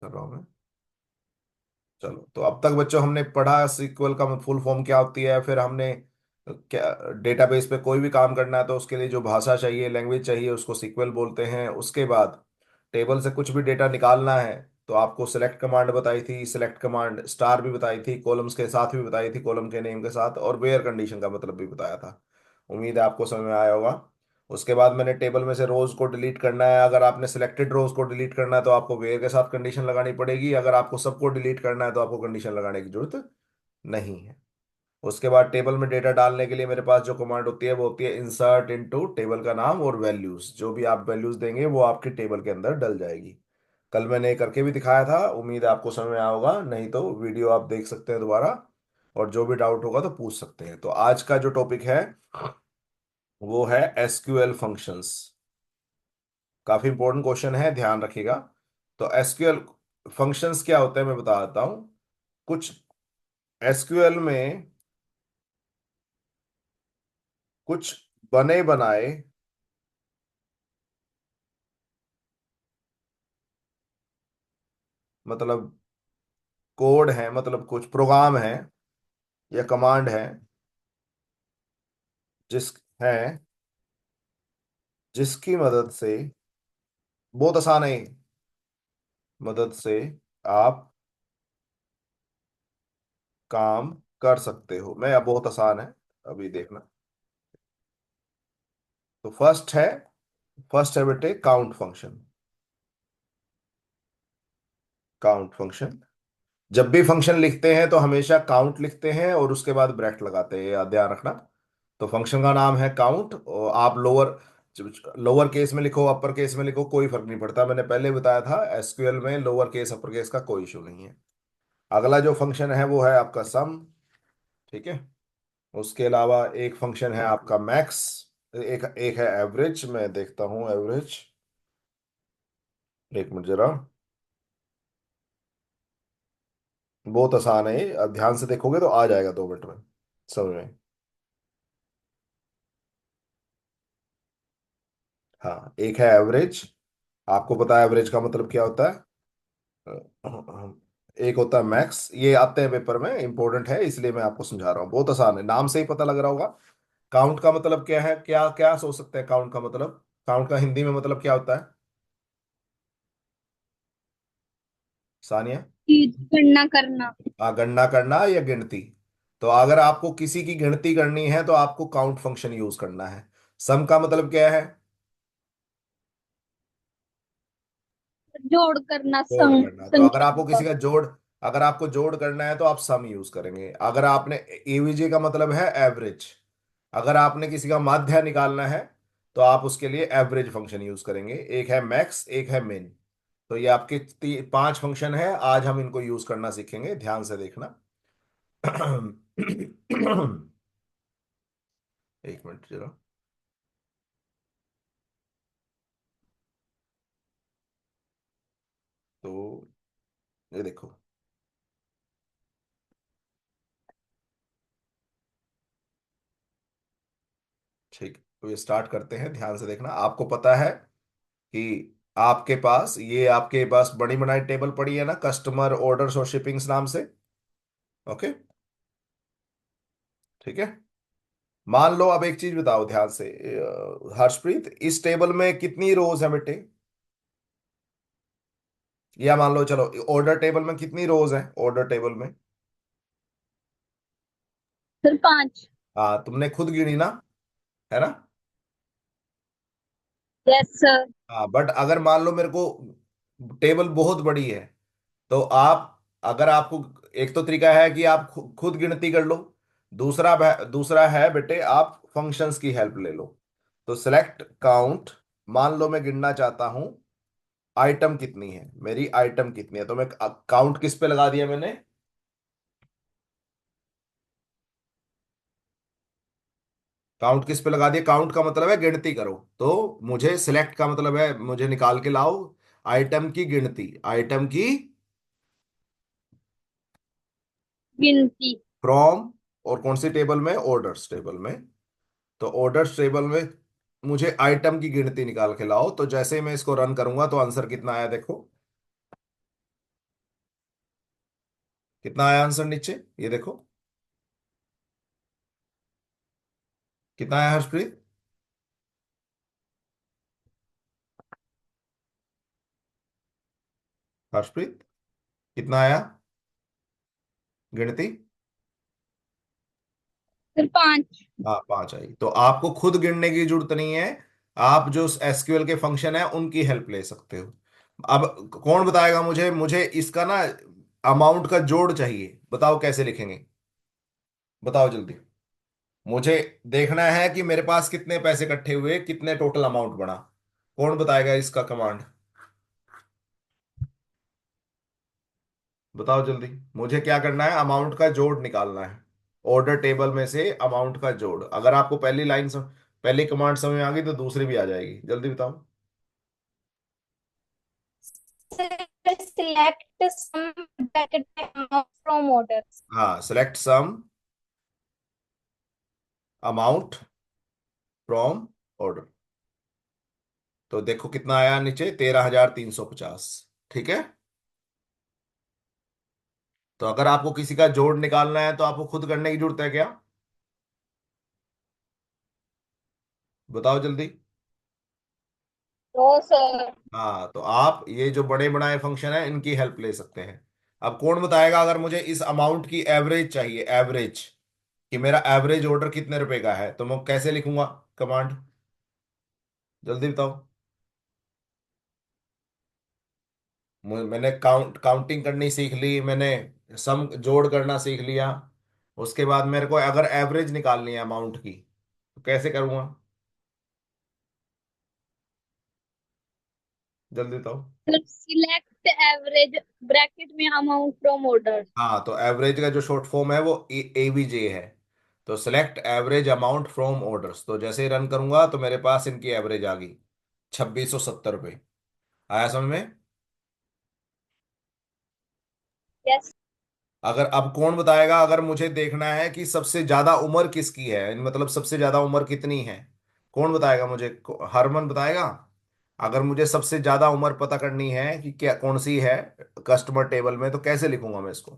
कर रहा हूँ मैं। चलो, तो अब तक बच्चों हमने पढ़ा सीक्वल का फुल फॉर्म क्या होती है, फिर हमने क्या डेटाबेस पे कोई भी काम करना है तो उसके लिए जो भाषा चाहिए, लैंग्वेज चाहिए, उसको सीक्वल बोलते हैं। उसके बाद टेबल से कुछ भी डेटा निकालना है तो आपको सिलेक्ट कमांड बताई थी, सिलेक्ट कमांड स्टार भी बताई थी, कॉलम्स के साथ भी बताई थी, कॉलम के नेम के साथ, और वेयर कंडीशन का मतलब भी बताया था। उम्मीद है आपको समझ में आया होगा। उसके बाद मैंने टेबल में से रोज को डिलीट करना है। अगर आपने सिलेक्टेड रोज को डिलीट करना है तो आपको वेयर के साथ कंडीशन लगानी पड़ेगी। अगर आपको सबको डिलीट करना है तो आपको कंडीशन लगाने की जरूरत नहीं है। उसके बाद टेबल में डेटा डालने के लिए मेरे पास जो कमांड होती है वो होती है इंसर्ट इनटू, टेबल का नाम और वैल्यूज, जो भी आप वैल्यूज देंगे वो आपकी टेबल के अंदर डल जाएगी। कल मैंने ये करके भी दिखाया था, उम्मीद है आपको समझ में आया होगा। नहीं तो वीडियो आप देख सकते हैं दोबारा, और जो भी डाउट होगा तो पूछ सकते हैं। तो आज का जो टॉपिक है वो है एसक्यूएल फंक्शंस। काफी इंपॉर्टेंट क्वेश्चन है, ध्यान रखिएगा। तो एसक्यूएल फंक्शंस क्या होते हैं मैं बता देता हूं कुछ। एसक्यूएल में कुछ बने बनाए, मतलब कोड है, मतलब कुछ प्रोग्राम है या कमांड है जिस है जिसकी मदद से, बहुत आसान है, मदद से आप काम कर सकते हो। मैं, अब बहुत आसान है, अभी देखना। तो फर्स्ट है बेटे काउंट फंक्शन। काउंट फंक्शन, जब भी फंक्शन लिखते हैं तो हमेशा काउंट लिखते हैं और उसके बाद ब्रैकेट लगाते हैं, याद ध्यान रखना। तो फंक्शन का नाम है काउंट, और आप लोअर लोअर केस में लिखो, अपर केस में लिखो, कोई फर्क नहीं पड़ता। मैंने पहले बताया था एसक्यूएल में लोअर केस अपर केस का कोई इशू नहीं है। अगला जो फंक्शन है वो है आपका सम। ठीक है। उसके अलावा एक फंक्शन है आपका मैक्स, एक एक है एवरेज। मैं देखता हूँ एवरेज, एक मिनट जरा। बहुत आसान है ये, अब ध्यान से देखोगे तो आ जाएगा 2 मिनट में समझ में। हाँ, एक है एवरेज। आपको पता है एवरेज का मतलब क्या होता है। एक होता है मैक्स, ये आते हैं पेपर में, इंपॉर्टेंट है इसलिए मैं आपको समझा रहा हूँ। बहुत आसान है, नाम से ही पता लग रहा होगा। काउंट का मतलब क्या है, क्या क्या सोच सकते हैं काउंट का मतलब। काउंट का हिंदी में मतलब क्या होता है सानिया। चीज गणना करना। गणना करना या गिनती। तो अगर आपको किसी की गिनती करनी है तो आपको काउंट फंक्शन यूज करना है। सम का मतलब क्या है, जोड़ करना, जोड़ करना। तो अगर संख्या आपको किसी का। का जोड़, अगर आपको जोड़ करना है तो आप सम यूज करेंगे। अगर आपने, एवीजी का मतलब है एवरेज, अगर आपने किसी का माध्य निकालना है तो आप उसके लिए एवरेज फंक्शन यूज करेंगे। एक है मैक्स, एक है मिन। तो ये आपके 5 फंक्शन है, आज हम इनको यूज करना सीखेंगे, ध्यान से देखना। एक मिनट जरा। तो ये देखो, ठीक, तो ये स्टार्ट करते हैं, ध्यान से देखना। आपको पता है कि आपके पास बड़ी बनाई टेबल पड़ी है ना, कस्टमर ऑर्डर्स और शिपिंग्स नाम से। ओके, ठीक है। मान लो, अब एक चीज बताओ ध्यान से, हर्षप्रीत, इस टेबल में कितनी रोज है बेटे। या मान लो, चलो, ऑर्डर टेबल में कितनी रोज है, ऑर्डर टेबल में। सर 5। हाँ, तुमने खुद गिनी ना, है ना। Yes sir. हाँ, बट अगर मान लो मेरे को टेबल बहुत बड़ी है तो आप, अगर आपको, एक तो तरीका है कि आप खुद गिनती कर लो। दूसरा है बेटे, आप फंक्शंस की हेल्प ले लो। तो सिलेक्ट काउंट, मान लो मैं गिनना चाहता हूं आइटम कितनी है, मेरी आइटम कितनी है, तो मैं काउंट किस पे लगा दिया मैंने, काउंट किस पे लगा दिया। काउंट का मतलब है गिनती करो। तो मुझे सिलेक्ट का मतलब है मुझे निकाल के लाओ आइटम की गिनती, आइटम की गिनती। फ्रॉम, और कौन सी टेबल में, ऑर्डर्स टेबल में। तो ऑर्डर्स टेबल में मुझे आइटम की गिनती निकाल के लाओ। तो जैसे ही मैं इसको रन करूंगा तो आंसर कितना आया देखो। कितना आया आंसर नीचे, ये देखो कितना आया हर्षप्रीत। हर्षप्रीत कितना आया गिनती। सर 5। हाँ 5 आई, तो आपको खुद गिनने की जरूरत नहीं है। आप जो एसक्यूएल के फंक्शन है उनकी हेल्प ले सकते हो। अब कौन बताएगा मुझे, मुझे इसका ना अमाउंट का जोड़ चाहिए, बताओ कैसे लिखेंगे, बताओ जल्दी। मुझे देखना है कि मेरे पास कितने पैसे इकट्ठे हुए, कितने टोटल अमाउंट बना। कौन बताएगा इसका कमांड, बताओ जल्दी। मुझे क्या करना है, अमाउंट का जोड़ निकालना है। ऑर्डर टेबल में से अमाउंट का जोड़, अगर आपको पहली लाइन पहली कमांड समझ में आ गई तो दूसरी भी आ जाएगी, जल्दी बताओ। सिलेक्ट सम ब्रैकेट में अमाउंट फ्रॉम ऑर्डर। हाँ, select some amount from order. तो देखो कितना आया नीचे, 13,350। ठीक है, तो अगर आपको किसी का जोड़ निकालना है तो आपको खुद करने की जरूरत है क्या, बताओ जल्दी। No sir. हाँ, तो आप ये जो बड़े बनाए फंक्शन है इनकी हेल्प ले सकते हैं। अब कौन बताएगा, अगर मुझे इस अमाउंट की एवरेज चाहिए, एवरेज कि मेरा एवरेज ऑर्डर कितने रुपए का है, तो मैं कैसे लिखूंगा कमांड, जल्दी बताओ। मैंने काउंटिंग करनी सीख ली, मैंने सम जोड़ करना सीख लिया। उसके बाद मेरे को अगर एवरेज निकालनी है अमाउंट की तो कैसे करूंगा, जल्दी बताओ। सर सिलेक्ट एवरेज ब्रैकेट में अमाउंट फ्रॉम ऑर्डर। हाँ, तो एवरेज का जो शॉर्ट फॉर्म है वो एवीजे है। तो select average amount from orders, तो जैसे ही रन करूंगा तो मेरे पास इनकी एवरेज आ गई, 2670 रुपये। आया समझ में। यस। अगर अब कौन बताएगा, अगर मुझे देखना है कि सबसे ज्यादा उम्र किसकी है, मतलब सबसे ज्यादा उम्र कितनी है, कौन बताएगा मुझे, हरमन बताएगा। अगर मुझे सबसे ज्यादा उम्र पता करनी है कि क्या कौन सी है कस्टमर टेबल में, तो कैसे लिखूंगा मैं इसको,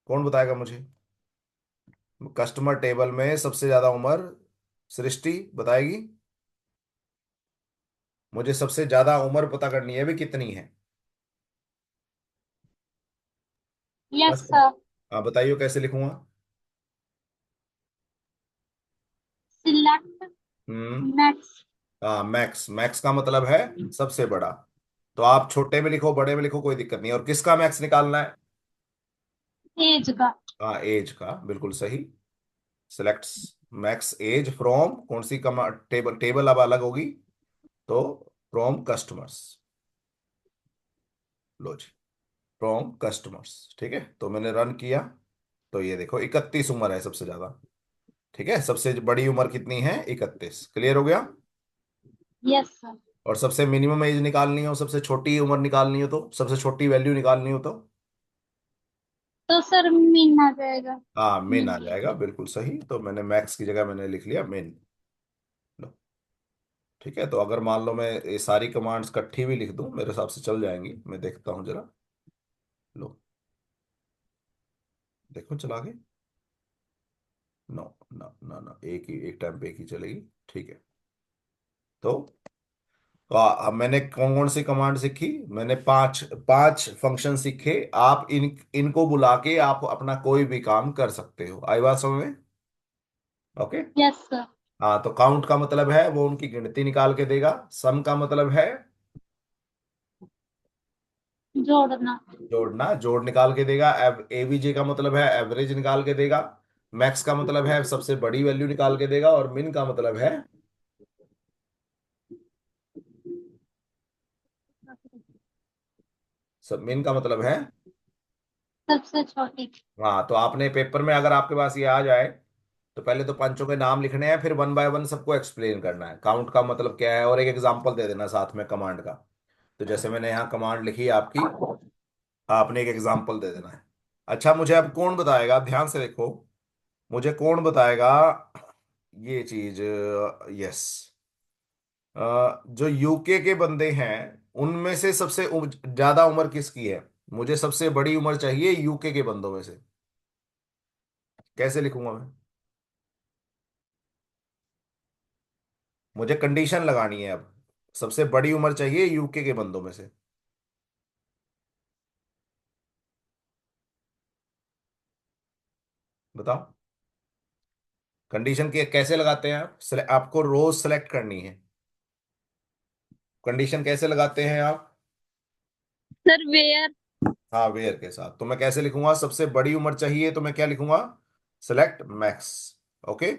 कौन बताएगा मुझे। कस्टमर टेबल में सबसे ज्यादा उम्र सृष्टि बताएगी। मुझे सबसे ज्यादा उम्र पता करनी है भी कितनी है यस कस्टमर। सर। हाँ बताइए कैसे लिखूंगा। सिलेक्ट हम्म। मैक्स। हाँ, मैक्स, मैक्स का मतलब है सबसे बड़ा। तो आप छोटे में लिखो बड़े में लिखो कोई दिक्कत नहीं, और किसका मैक्स निकालना है। एज का। हाँ, एज का, बिल्कुल सही। सिलेक्ट मैक्स एज फ्रॉम कौन सी कमा टेबल, टेबल अब अलग होगी, तो फ्रॉम कस्टमर्स। लो जी, फ्रॉम कस्टमर्स। ठीक है, तो मैंने रन किया, तो ये देखो 31 उम्र है सबसे ज्यादा। ठीक है, सबसे बड़ी उम्र कितनी है, 31, क्लियर हो गया। Yes sir. और सबसे मिनिमम एज निकालनी हो, सबसे छोटी उम्र निकालनी हो, तो सबसे छोटी वैल्यू निकालनी हो तो। तो सर मीन आ जाएगा। हाँ, मिन आ मीन। जाएगा, बिल्कुल सही, तो मैंने मैक्स की जगह मैंने लिख लिया मिन। लो, ठीक है, तो अगर मान लो मैं ये सारी कमांड्स इकट्ठी भी लिख दूं मेरे हिसाब से चल जाएंगी, मैं देखता हूँ जरा। लो, देखो चला गए। नो, ना ना ना, एक ही एक टाइम पे एक ही चलेगी। ठीक है, तो अब मैंने कौन कौन सी कमांड सीखी, मैंने पांच पांच फंक्शन सीखे। आप इनको बुला के आप अपना कोई भी काम कर सकते हो, आई बात समझ में। ओके। Yes sir. हाँ, तो काउंट का मतलब है वो उनकी गिनती निकाल के देगा। सम का मतलब है जोड़ना। जोड़ना, जोड़ निकाल के देगा। एवीजे का मतलब है एवरेज निकाल के देगा। मैक्स का मतलब है सबसे बड़ी वैल्यू निकाल के देगा, और मिन का मतलब है, सब मिन का मतलब है। सबसे छोटी। हाँ, तो आपने पेपर में अगर आपके पास ये आ जाए तो पहले तो पंचों के नाम लिखने हैं, फिर वन बाय वन सबको एक्सप्लेन करना है काउंट का मतलब क्या है, और एक एग्जांपल दे देना साथ में कमांड का। तो जैसे मैंने यहाँ कमांड लिखी आपकी, आपने एक एग्जांपल दे देना है। अच्छा, मुझे अब कौन बताएगा, आप ध्यान से देखो, मुझे कौन बताएगा ये चीज। यस, जो यूके के बंदे हैं उनमें से सबसे ज्यादा उम्र किसकी है, मुझे सबसे बड़ी उम्र चाहिए यूके के बंदों में से। कैसे लिखूंगा मैं? मुझे कंडीशन लगानी है अब। सबसे बड़ी उम्र चाहिए यूके के बंदों में से। बताओ। कंडीशन के कैसे लगाते हैं आप? आपको रोज सेलेक्ट करनी है। कंडीशन कैसे लगाते हैं आप? Sir where. हाँ, वेयर के साथ। तो मैं कैसे लिखूंगा? सबसे बड़ी उम्र चाहिए तो मैं क्या लिखूंगा? Select max. ओके।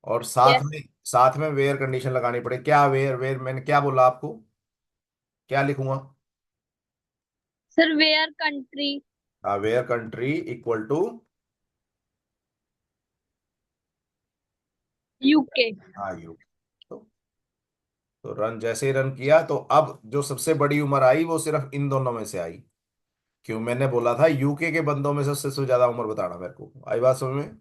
और साथ यस। में, साथ में वेयर कंडीशन लगानी पड़े। क्या वेयर? वेयर मैंने क्या बोला आपको? क्या लिखूंगा? Sir where country. हाँ, where country equal to. UK. हाँ, यू। तो रन जैसे ही रन किया तो अब जो सबसे बड़ी उम्र आई वो सिर्फ इन दोनों में से आई। क्यों? मैंने बोला था यूके के बंदों में से सबसे ज्यादा उम्र बताना मेरे को। आई बात समझ में?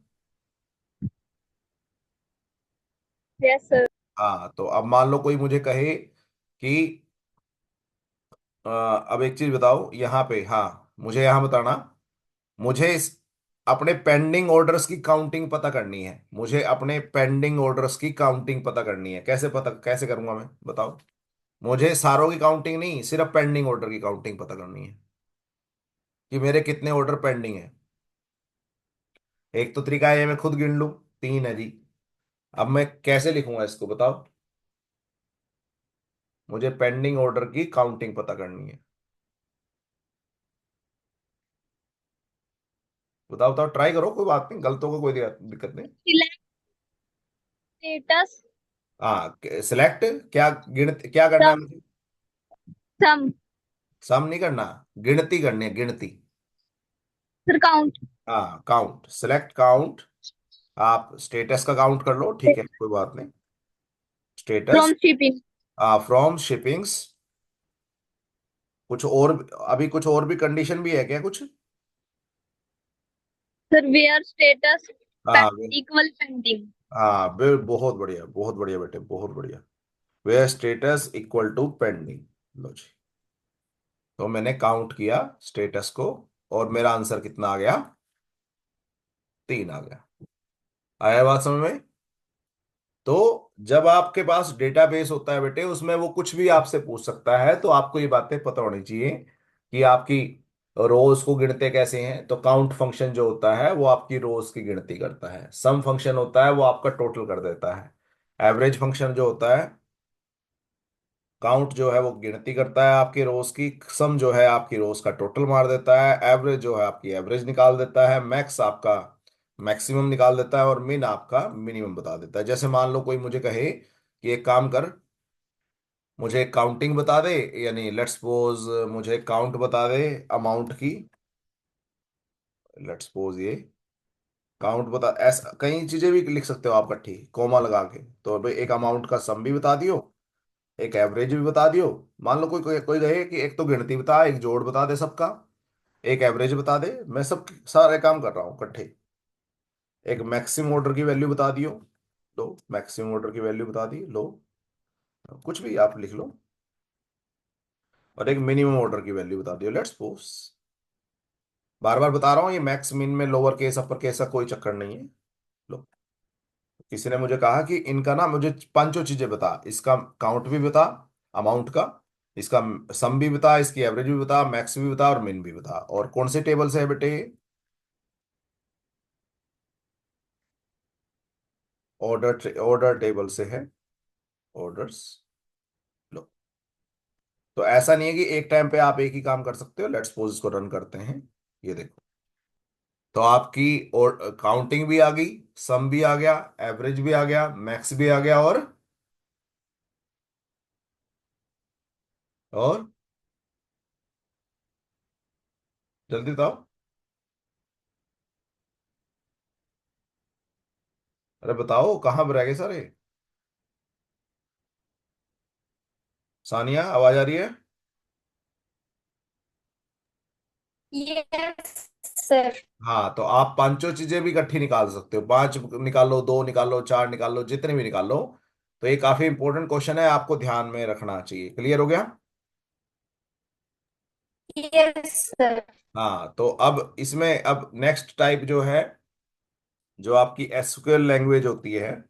Yes sir. हाँ, तो अब मान लो कोई मुझे कहे कि अब एक चीज बताओ यहाँ पे। हाँ, मुझे यहाँ बताना। मुझे अपने पेंडिंग ऑर्डर्स की काउंटिंग पता करनी है। मुझे अपने पेंडिंग ऑर्डर्स की काउंटिंग पता करनी है। कैसे करूंगा मैं? बताओ। मुझे सारों की काउंटिंग नहीं, सिर्फ पेंडिंग ऑर्डर की काउंटिंग पता करनी है कि मेरे कितने ऑर्डर पेंडिंग है। एक तो तरीका है, मैं खुद गिन लूं। 3 है जी। अब मैं कैसे लिखूंगा इसको बताओ? मुझे पेंडिंग ऑर्डर की काउंटिंग पता करनी है। बताओ बताओ, ट्राई करो, कोई बात नहीं, गलत होगा कोई दिक्कत नहीं। Select status. हाँ, सिलेक्ट। क्या क्या करना है सम। मुझे? सम। सम नहीं करना। गिनती करनी है, गिनती। Sir count. हाँ, काउंट, सिलेक्ट काउंट। आप स्टेटस का काउंट कर लो, ठीक है, कोई बात नहीं। Status. From shipping. From shippings. कुछ और अभी कुछ और भी कंडीशन भी है क्या कुछ? सर वेयर स्टेटस हाँ इक्वल पेंडिंग। हाँ, बहुत बढ़िया, बहुत बढ़िया बेटे, बहुत बढ़िया। Where status equal to pending. लो जी। तो मैंने काउंट किया स्टेटस को, और मेरा आंसर कितना आ गया? 3 आ गया। आया बात समझ में? तो जब आपके पास डेटाबेस होता है बेटे, उसमें वो कुछ भी आपसे पूछ सकता है, तो आपको ये बातें पता होनी चाहिए कि आपकी रोज को गिनते कैसे हैं। तो काउंट फंक्शन जो होता है वो आपकी रोज की गिनती करता है। सम फंक्शन होता है वो आपका टोटल कर देता है। एवरेज फंक्शन जो होता है, काउंट जो है वो गिनती करता है आपकी रोज की। सम जो है आपकी रोज का टोटल मार देता है। एवरेज जो है आपकी एवरेज निकाल देता है। मैक्स आपका मैक्सिमम निकाल देता है। और मिन आपका मिनिमम बता देता है। जैसे मान लो कोई मुझे कहे कि एक काम कर, मुझे काउंटिंग बता दे, यानी लेट्स सपोज मुझे काउंट बता दे अमाउंट की। लेट्स सपोज ये काउंट बता, ऐसा कई चीजें भी लिख सकते हो आप इकट्ठी कॉमा लगा के। तो भाई एक अमाउंट का सम भी बता दियो, एक एवरेज भी बता दियो। मान लो कोई कोई कोई कहे कि एक तो गिनती बता, एक जोड़ बता दे सबका, एक एवरेज बता दे। मैं सब सारे काम कर रहा हूँ इकट्ठे। एक मैक्सिमम ऑर्डर की वैल्यू बता दियो। लो, मैक्सिमम ऑर्डर की वैल्यू बता दी लो। कुछ भी आप लिख लो। और एक मिनिमम ऑर्डर की वैल्यू बता दियो, लेट्स सपोज। बार बार बता रहा हूँ, ये मैक्स मिन में लोअर केस अपर केस का कोई चक्कर नहीं है। लो, किसी ने मुझे कहा कि इनका ना मुझे पांचों चीजें बता, इसका काउंट भी बता अमाउंट का, इसका सम भी बता, इसकी एवरेज भी बता, मैक्स भी बता, और मिन भी बता। और कौन से टेबल से है बेटे? ऑर्डर टेबल से है। ऑर्डर्स। लो। तो ऐसा नहीं है कि एक टाइम पे आप एक ही काम कर सकते हो। लेट्स सपोज इसको रन करते हैं। ये देखो। तो आपकी और काउंटिंग भी आ गई, सम भी आ गया, एवरेज भी आ गया, मैक्स भी आ गया, और जल्दी बताओ। अरे बताओ, कहाँ पर रह गए सारे? सानिया, आवाज आ रही है? Yes sir. हाँ, तो आप पांचों चीजें भी इकट्ठी निकाल सकते हो। 5 निकालो, 2 निकालो, 4 निकालो, जितने भी निकालो। तो ये काफी इंपॉर्टेंट क्वेश्चन है, आपको ध्यान में रखना चाहिए। क्लियर हो गया? Yes sir. हाँ, तो अब इसमें अब नेक्स्ट टाइप जो है, जो आपकी एसक्यूएल लैंग्वेज होती है,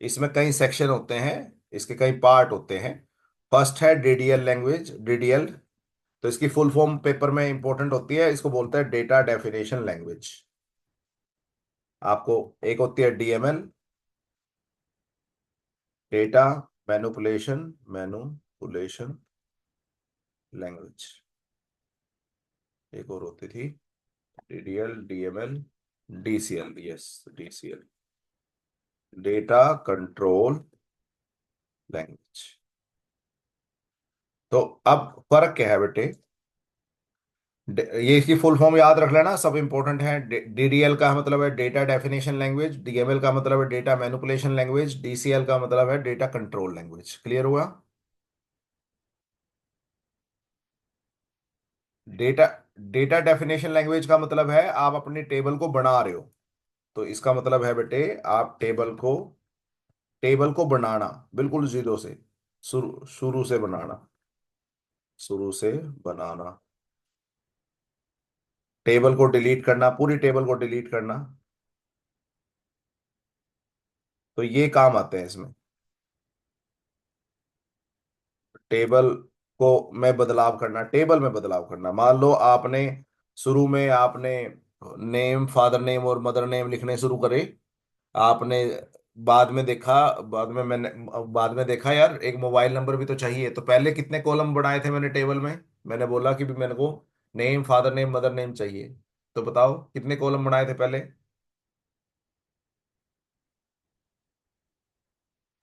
इसमें कई सेक्शन होते हैं, इसके कई पार्ट होते हैं। फर्स्ट है डीडीएल लैंग्वेज, डीडीएल। तो इसकी फुल फॉर्म पेपर में इंपॉर्टेंट होती है, इसको बोलते हैं डेटा डेफिनेशन लैंग्वेज। आपको एक होती है डीएमएल, डेटा मैनुपुलेशन लैंग्वेज। एक और होती थी DDL, DML, DCL. Yes, DCL, data control language. तो अब फर्क क्या है बेटे? ये इसकी फुल फॉर्म याद रख लेना, सब इंपॉर्टेंट है। डीडीएल का मतलब है डेटा डेफिनेशन लैंग्वेज, डीएमएल का मतलब है डेटा मैनिपुलेशन लैंग्वेज, डीसीएल का मतलब है डेटा कंट्रोल लैंग्वेज। क्लियर हुआ? डेटा डेटा डेफिनेशन लैंग्वेज का मतलब है आप अपनी टेबल को बना रहे हो। तो इसका मतलब है बेटे, आप टेबल को बनाना बिल्कुल जीरो से, शुरू शुरू से बनाना, शुरू से बनाना, टेबल को डिलीट करना, पूरी टेबल को डिलीट करना। तो ये काम आते हैं इसमें। टेबल को में बदलाव करना, टेबल में बदलाव करना। मान लो आपने शुरू में आपने नेम, फादर नेम और मदर नेम लिखने शुरू करे। आपने बाद में देखा यार एक मोबाइल नंबर भी तो चाहिए, तो पहले कितने कॉलम बनाए थे मैंने टेबल में? मैंने बोला कि भी मेरे को name, father name, mother name चाहिए। तो बताओ कितने कॉलम बनाए थे पहले?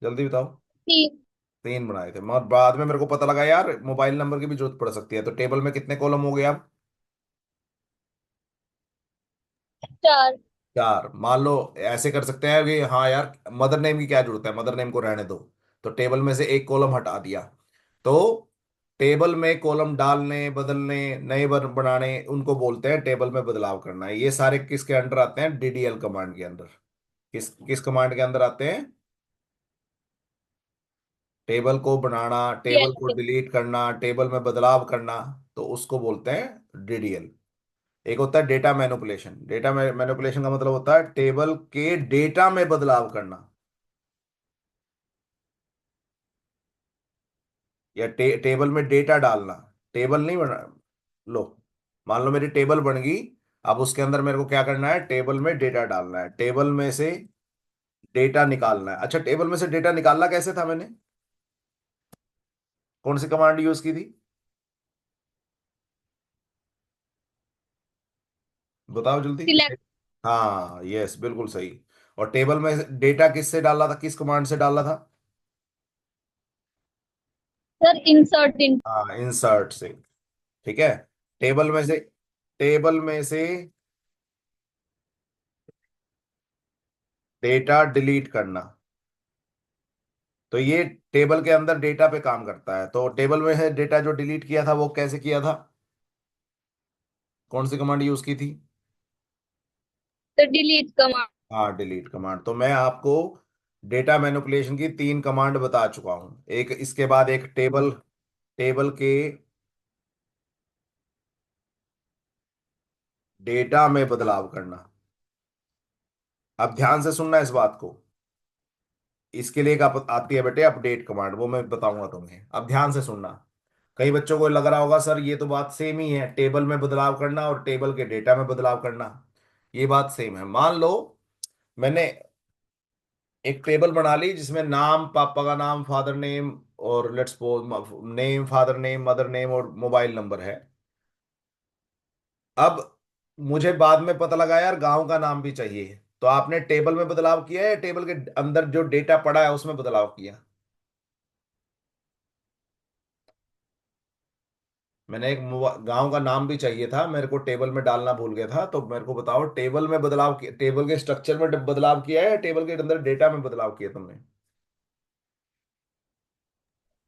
जल्दी बताओ। तीन। 3 बनाए थे, मगर बाद में मेरे को पता लगा यार मोबाइल नंबर की भी जरूरत पड़ सकती है, तो टेबल में कितने कॉलम हो गए अब? चार। 4। मान लो ऐसे कर सकते हैं कि हाँ यार मदर नेम की क्या जरूरत है, मदर नेम को रहने दो। तो टेबल में से एक कॉलम हटा दिया। तो टेबल में कॉलम डालने, बदलने, नए बनाने, उनको बोलते हैं टेबल में बदलाव करना। ये सारे किसके अंडर आते हैं? डीडीएल कमांड के अंदर। किस किस कमांड के अंदर आते हैं? टेबल को बनाना, टेबल यस। को डिलीट करना, टेबल में बदलाव करना। तो उसको बोलते हैं डीडीएल। एक होता है डेटा मैनिपुलेशन। डेटा मैनिपुलेशन का मतलब होता है टेबल के डेटा में बदलाव करना, या टेबल में डेटा डालना। टेबल नहीं बना लो, मान लो मेरी टेबल बन गई। अब उसके अंदर मेरे को क्या करना है? टेबल में डेटा डालना है, टेबल में से डेटा निकालना है। अच्छा, टेबल में से डेटा निकालना कैसे था मैंने? कौन सी कमांड यूज की थी? बताओ जल्दी। सिलेक्ट। हाँ, यस, बिल्कुल सही। और टेबल में डेटा किससे डाला था, किस कमांड से डाला था? सर इंसर्ट इन। हाँ, इंसर्ट से। ठीक है। टेबल में से टेबल में से डेटा डिलीट करना। तो ये टेबल के अंदर डेटा पे काम करता है। तो टेबल में है डेटा जो डिलीट किया था वो कैसे किया था? कौन सी कमांड यूज की थी? तो डिलीट कमांड। हाँ, डिलीट कमांड। तो मैं आपको डेटा मैनिपुलेशन की 3 कमांड बता चुका हूं। एक इसके बाद एक टेबल टेबल के डेटा में बदलाव करना। अब ध्यान से सुनना इस बात को। इसके लिए एक आती है बेटे अपडेट कमांड, वो मैं बताऊंगा तुम्हें। अब ध्यान से सुनना। कई बच्चों को लग रहा होगा सर ये तो बात सेम ही है, टेबल में बदलाव करना और टेबल के डेटा में बदलाव करना। ये बात सेम है। मान लो मैंने एक टेबल बना ली जिसमें नाम, पापा का नाम, फादर नेम, और let's suppose name, father name, mother name और मोबाइल नंबर है। अब मुझे बाद में पता लगा यार गांव का नाम भी चाहिए। तो आपने टेबल में बदलाव किया है या टेबल के अंदर जो डेटा पड़ा है उसमें बदलाव किया? मैंने एक गांव का नाम भी चाहिए था, मेरे को टेबल में डालना भूल गया था। तो मेरे को बताओ टेबल में बदलाव टेबल के स्ट्रक्चर में बदलाव किया है या टेबल के अंदर डेटा में बदलाव किया तुमने?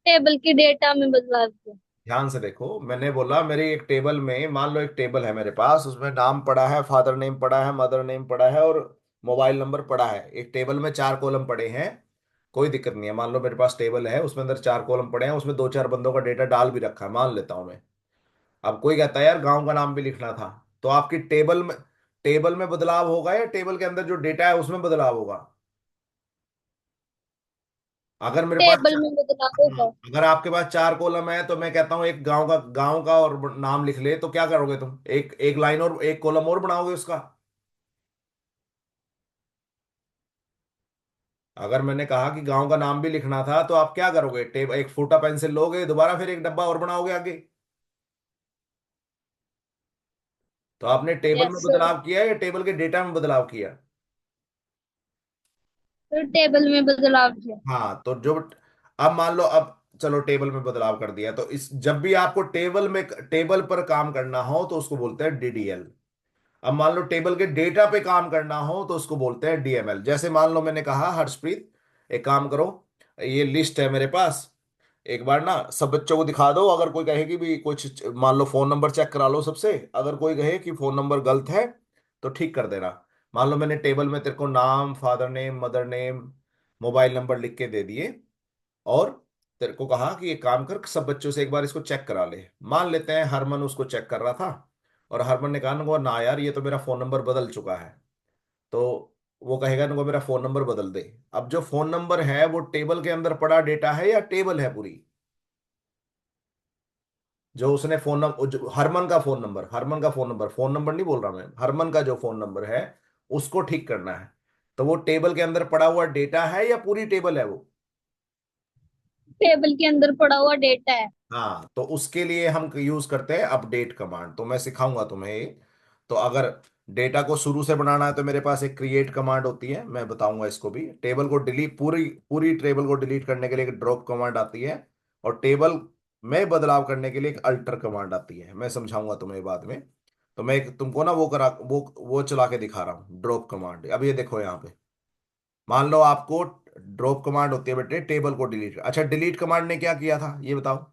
टेबल की डेटा में बदलाव किया। ध्यान से देखो, मैंने बोला मेरे एक टेबल में, मान लो एक टेबल है मेरे पास, उसमें नाम पड़ा है, फादर नेम पड़ा है, मदर नेम पड़ा है और मोबाइल नंबर पड़ा है। एक टेबल में 4 कॉलम पड़े हैं। कोई दिक्कत नहीं है, मान लो मेरे पास टेबल है, उसमें अंदर 4 कॉलम पड़े हैं, उसमें 2-4 बंदों का डेटा डाल भी रखा है, मान लेता हूं मैं। अब कोई कहता है यार गांव का नाम भी लिखना था, तो आपकी टेबल में बदलाव होगा या टेबल के अंदर जो डेटा है उसमें बदलाव होगा? अगर मेरे पास टेबल में बदलाव होगा। अगर आपके पास 4 कॉलम है, तो मैं कहता हूँ एक गांव का और नाम लिख ले, तो क्या करोगे तुम? एक एक लाइन और एक कॉलम और बनाओगे उसका। अगर मैंने कहा कि गांव का नाम भी लिखना था, तो आप क्या करोगे? टेब एक फूटा पेंसिल लोगे, दोबारा फिर एक डब्बा और बनाओगे आगे। तो आपने टेबल में यस सर। बदलाव किया या टेबल के डेटा में बदलाव किया? तो टेबल में बदलाव किया। हाँ, तो जो अब मान लो, अब चलो टेबल में बदलाव कर दिया, तो इस जब भी आपको टेबल पर काम करना हो तो उसको बोलते हैं डीडीएल। अब मान लो टेबल के डेटा पे काम करना हो तो उसको बोलते हैं डीएमएल। जैसे मान लो मैंने कहा हर्षप्रीत, एक काम करो, ये लिस्ट है मेरे पास, एक बार ना सब बच्चों को दिखा दो। अगर कोई कहे कि भी कुछ, मान लो फोन नंबर चेक करा लो सबसे, अगर कोई कहे कि फोन नंबर गलत है तो ठीक कर देना। मान लो मैंने टेबल में तेरे को नाम, father name, mother name, mobile number लिख के दे दिए, और तेरे को कहा कि ये काम कर, सब बच्चों से एक बार इसको चेक करा ले। मान लेते हैं हरमन उसको चेक कर रहा था, और हरमन ने कहा ना, ना यार ये तो मेरा फोन नंबर बदल चुका है। तो वो कहेगा ना, मेरा फोन नंबर बदल दे। अब जो फोन नंबर है वो टेबल के अंदर पड़ा डेटा है या टेबल है पूरी? जो उसने फोन नंबर, हरमन का फोन नंबर नहीं बोल रहा मैं, हरमन का जो फोन नंबर है उसको ठीक करना है। तो वो टेबल के अंदर पड़ा हुआ डेटा है या पूरी टेबल है वो? टेबल के अंदर पड़ा हुआ डेटा है। हाँ, तो उसके लिए हम यूज करते हैं अपडेट कमांड, तो मैं सिखाऊंगा तुम्हें ये। तो अगर डेटा को शुरू से बनाना है तो मेरे पास एक क्रिएट कमांड होती है, मैं बताऊंगा इसको भी। टेबल को डिलीट, पूरी पूरी टेबल को डिलीट करने के लिए एक ड्रॉप कमांड आती है, और टेबल में बदलाव करने के लिए एक अल्टर कमांड आती है, मैं समझाऊंगा तुम्हें बाद में। तो मैं तुमको ना वो चला के दिखा रहा हूँ ड्रॉप कमांड। अब ये देखो यहाँ पे, मान लो आपको ड्रॉप कमांड होती है बेटे टेबल को डिलीट। अच्छा, डिलीट कमांड ने क्या किया था ये बताओ?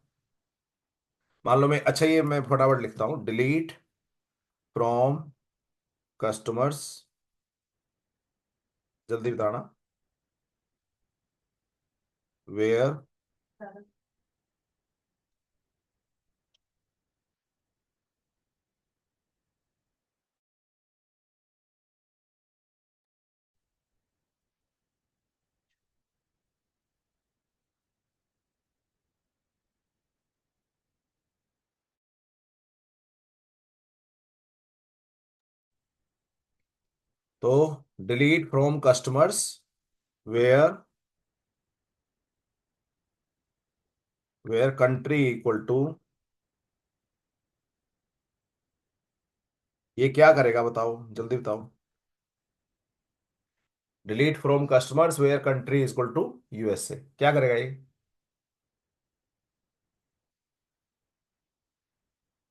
मान लो मैं, अच्छा ये मैं फटाफट लिखता हूँ, डिलीट फ्रॉम कस्टमर्स, जल्दी बताना, वेयर तो delete from customers where where country equal to, ये क्या करेगा बताओ, जल्दी बताओ। Delete from customers where country equal to USA, क्या करेगा ये?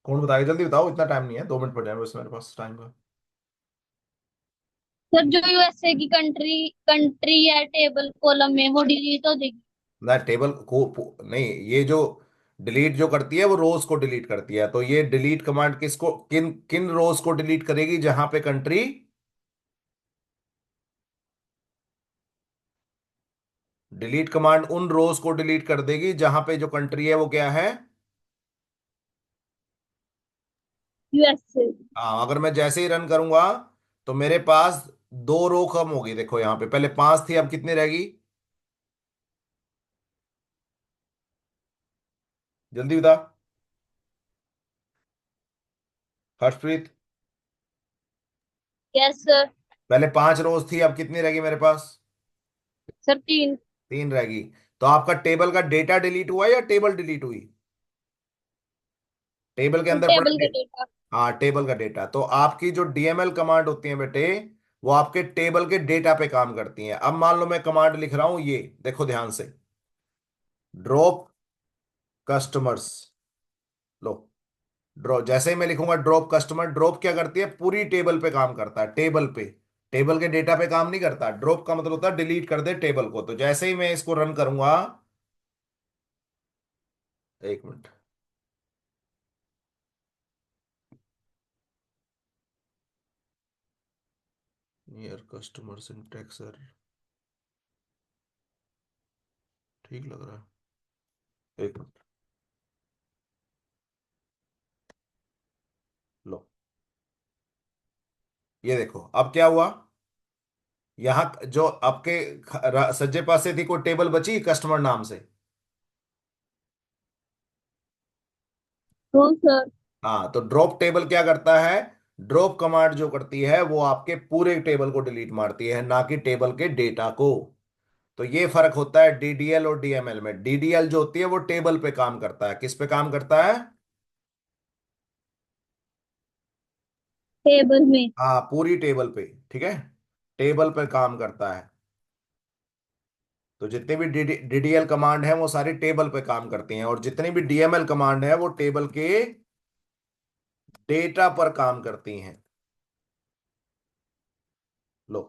कौन बताएगा? जल्दी बताओ, इतना टाइम नहीं है, 2 मिनट पड़ जाए बस मेरे पास टाइम का। सर जो यूएसए की कंट्री कंट्री है टेबल कॉलम में, वो डिलीट हो जाएगी। ना टेबल नहीं, ये जो डिलीट जो करती है वो रोज को डिलीट करती है, तो ये डिलीट कमांड किसको, किन किन रोज को डिलीट करेगी जहां पे कंट्री, डिलीट कमांड उन रोज को डिलीट कर देगी जहां पे जो कंट्री है वो क्या है? यूएसए। हाँ, अगर मैं जैसे ही रन करूंगा तो मेरे पास 2 रो कम होगी। देखो यहाँ पे पहले 5 थी, अब कितनी रहेगी? जल्दी बता हर्षप्रीत। Yes sir. पहले 5 रोज थी, अब कितनी रहेगी मेरे पास? सर 3। 3 रहेगी। तो आपका टेबल का डेटा डिलीट हुआ या टेबल डिलीट हुई? टेबल के अंदर पड़ा टेबल का डेटा। हाँ, टेबल का डेटा। तो आपकी जो डीएमएल कमांड होती है बेटे, वो आपके टेबल के डेटा पे काम करती हैं। अब मान लो मैं कमांड लिख रहा हूं, ये देखो ध्यान से, ड्रॉप कस्टमर्स, लो, ड्रॉप, जैसे ही मैं लिखूंगा ड्रॉप कस्टमर, ड्रॉप क्या करती है? पूरी टेबल पे काम करता है, टेबल पे, टेबल के डेटा पे काम नहीं करता। ड्रॉप का मतलब होता है डिलीट कर दे टेबल को। तो जैसे ही मैं इसको रन करूंगा, 1 minute, near customer syntax error, ठीक लग रहा है, 1 मिनट। ये देखो अब क्या हुआ। यहाँ जो आपके सज्जे पासे थी कोई टेबल बची कस्टमर नाम से। No sir. हाँ, तो ड्रॉप टेबल क्या करता है। ड्रॉप कमांड जो करती है वो आपके पूरे टेबल को डिलीट मारती है, ना कि टेबल के डेटा को। तो ये फर्क होता है डीडीएल और डीएमएल में। डीडीएल जो होती है वो टेबल पे काम करता है, किस पे काम करता है। टेबल में। हाँ, पूरी टेबल पे। ठीक है, टेबल पे काम करता है। तो जितने भी डीडीएल कमांड है वो सारी टेबल पे काम करती हैं, और जितनी भी डीएमएल कमांड है वो टेबल के डेटा पर काम करती हैं। लो,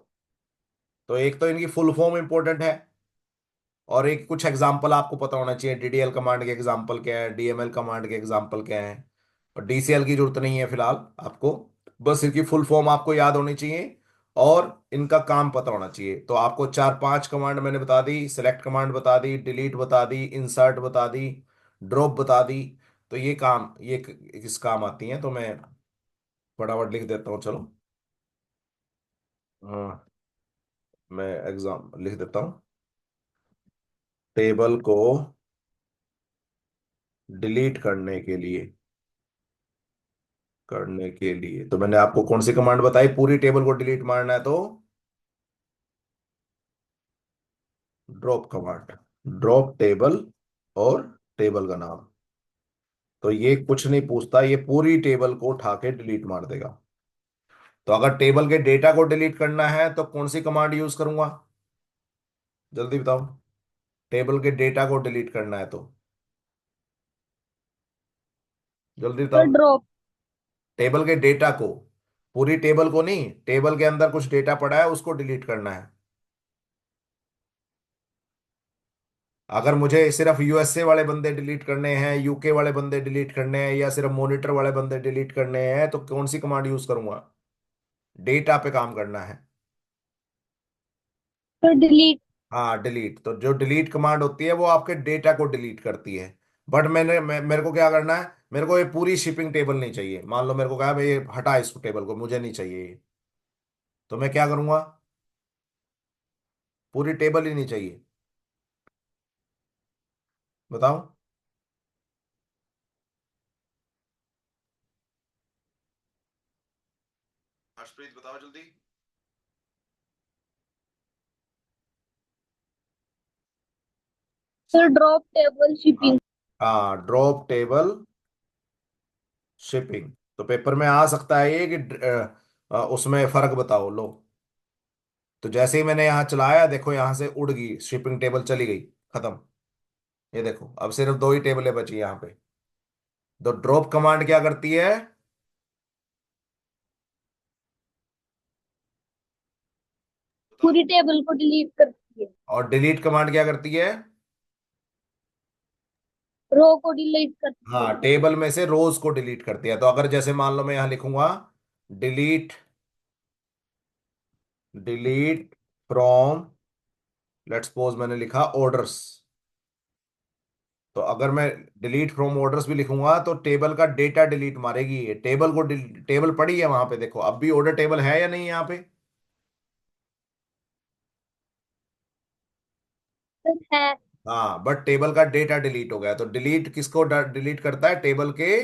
तो एक तो इनकी फुल फॉर्म इंपॉर्टेंट है, और एक कुछ एग्जाम्पल आपको पता होना चाहिए। डीडीएल कमांड के एग्जाम्पल क्या है, डीएमएल कमांड के एग्जाम्पल क्या है। और डीसीएल की जरूरत नहीं है फिलहाल आपको, बस इनकी फुल फॉर्म आपको याद होनी चाहिए और इनका काम पता होना चाहिए। तो आपको चार पांच कमांड मैंने बता दी, सेलेक्ट कमांड बता दी, डिलीट बता दी, इंसर्ट बता दी, ड्रॉप बता दी। तो ये काम, ये किस काम आती हैं, तो मैं फटाफट लिख देता हूँ चलो। हाँ, मैं एग्जाम लिख देता हूँ। टेबल को डिलीट करने के लिए तो मैंने आपको कौन सी कमांड बताई, पूरी टेबल को डिलीट मारना है तो ड्रॉप कमांड। ड्रॉप टेबल और टेबल का नाम। तो ये कुछ नहीं पूछता, ये पूरी टेबल को उठा के डिलीट मार देगा। तो अगर टेबल के डेटा को डिलीट करना है तो कौन सी कमांड यूज करूंगा, जल्दी बताओ। टेबल के डेटा को डिलीट करना है तो जल्दी सर बताओ। ड्रॉप। टेबल के डेटा को, पूरी टेबल को नहीं, टेबल के अंदर कुछ डेटा पड़ा है उसको डिलीट करना है। अगर मुझे सिर्फ यूएसए वाले बंदे डिलीट करने हैं, यूके वाले बंदे डिलीट करने हैं, या सिर्फ मॉनिटर वाले बंदे डिलीट करने हैं, तो कौन सी कमांड यूज करूंगा। डेटा पे काम करना है। Sir delete. हाँ, डिलीट। तो जो डिलीट कमांड होती है वो आपके डेटा को डिलीट करती है। बट मेरे को क्या करना है, मेरे को ये पूरी शिपिंग टेबल नहीं चाहिए। मान लो मेरे को कहा भाई ये हटा इस टेबल को, मुझे नहीं चाहिए ये। तो मैं क्या करूंगा, पूरी टेबल ही नहीं चाहिए। बताओ। हर्षप्रीत बताओ जल्दी। सर ड्रॉप टेबल हाँ, शिपिंग। हाँ, ड्रॉप टेबल शिपिंग। तो पेपर में आ सकता है ये कि उसमें फर्क बताओ। लो, तो जैसे ही मैंने यहाँ चलाया देखो यहाँ से उड़ गई शिपिंग टेबल, चली गई, खत्म। ये देखो अब सिर्फ दो ही टेबलें बची यहाँ पे। तो ड्रॉप कमांड क्या करती है, बताओ। पूरी टेबल को डिलीट करती है। और डिलीट कमांड क्या करती है। रो को डिलीट करती है। हाँ, टेबल में से रोज को डिलीट करती है। तो अगर जैसे मान लो मैं यहाँ लिखूंगा delete delete from, let's suppose मैंने लिखा ऑर्डर्स। तो अगर मैं डिलीट फ्रॉम ऑर्डर्स भी लिखूंगा तो टेबल का डेटा डिलीट मारेगी ये। टेबल को टेबल पड़ी है वहां पे, देखो अब भी ऑर्डर टेबल है या नहीं यहाँ पे। सर है। हाँ, बट टेबल का डेटा डिलीट हो गया। तो डिलीट किसको डिलीट करता है, टेबल के,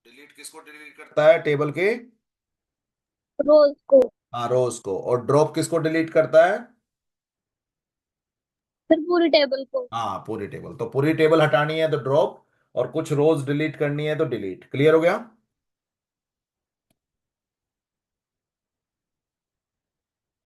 डिलीट किसको डिलीट करता है, टेबल के, रोज को। हाँ, रोज को। और ड्रॉप किसको डिलीट करता है, सर पूरी टेबल को। हाँ, पूरी टेबल। तो पूरी टेबल हटानी है तो ड्रॉप, और कुछ रोज डिलीट करनी है तो डिलीट। क्लियर हो गया।